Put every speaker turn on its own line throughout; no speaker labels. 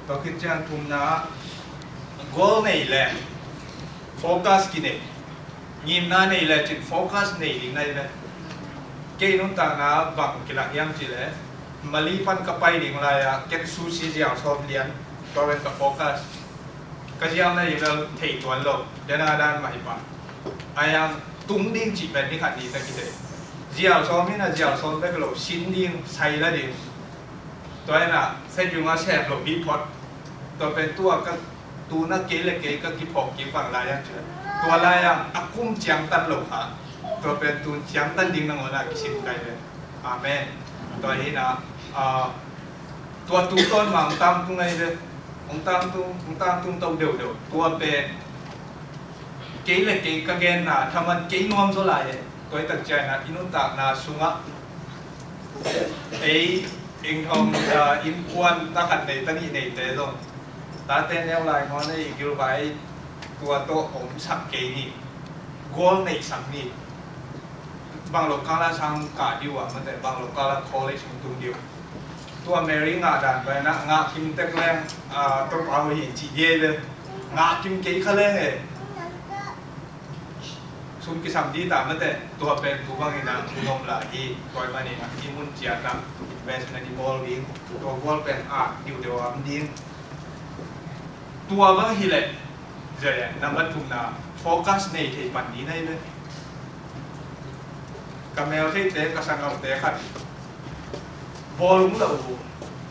ตัวคิดจังทุ่มนะ goal นี่แหละ focus กินเองยิมน้านี่แหละจิต focus นี่ลิงได้เลยเกย์นุ่นต่างนะบังกิลักยังจีเลยมาลีปันกับไปลิงอะไรอะเก็ตซูชิเจียวชอบเรียนตัวเป็นกับ focus ก็เจียวในอยู่แล้วเที่ตัวโลกเดินหน้าด้านใหม่ปะไอ้ยังตุ้งดิ้งจีเป็นที่ขัดดีแต่กิเลสเจียวชอบนี่นะเจียวชอบได้ก็โลชิ้นดิ้งใส่ละดิ้งตัวนั้นอะเส้นยุงอาแฉบโลบีพอดตัวเป็นตัวก็ตัวนักเกย์เลยเกย์ก็กิบปอกกิบฝั่งลายยังเฉยตัวลายยังอักคุ้มเจียงตันโลกฮะตัวเป็นตัวเจียงตันดิ้งนั่งหัวหน้ากิสิบได้เลยอาเมนตัวนี้นะตัวตุ้งต้นมาองตามตุ้งไงเลยองตามตุ้งตัวเดียวตัวเป็นเกย์เลยเกย์ก็เกย์นะทำมันเกย์นวมโซลายตัวตั้งใจนะอินุตากนะสุงะเองทองอินควนตะขัดในตั้งนี้ในเตลงตาเต้นแล้วลายเขาในกิโลไบตัวโตผมสักเกย์นี่กอลในสักนี่บางโลกาลาช่างกาดิวมันแต่บางโลกาลาคอลเลจมันตุ้งเดียวตัวเมริงาดันไปนะงาคิมเต็กแรงตัวเอาหินจีเย่เลยงาคิมเกย์เขาเลยซุ่มกิสัมดีตามมันแต่ตัวเป็นตัวบางอย่างนะคุณนมละที่ตัวมันนี่นะที่มุนเจียกับเวสนาดิบอลลิงตัวบอลเป็นดิวเดียวมันดินตัวบางทีเลยเจ๊นั่นมันทุ่มนะโฟกัสในที่ปันนี้ได้เลยกับแมวที่เตะกับสังเอาเตะขัดบอลลุ่มเรา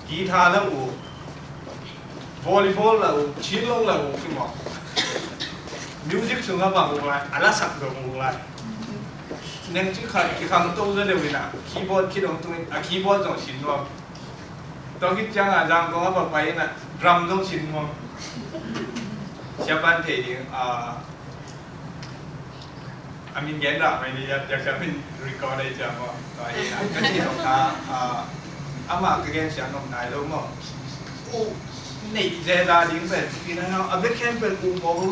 กีตาร์เราวอลเลย์บอลเราชิลล์เราขึ้นมามิวสิกสุงกับบังอะไรอะไรสักดวงอะไรนั่งที่ขัดที่คำโต้เรื่องเดียวกันนะคีย์บอร์ดคิดของตัวคีย์บอร์ดต้องชินว่าตอนคิดจังจังก็ว่าไปนะดรัมต้องชินว่าsiapa yang amin genda ini ya siapa record aja mau ini nak kasi dong na ama kegen siya nong na lo mo oh ni je da ding pe kina na abet ken pe ku mo le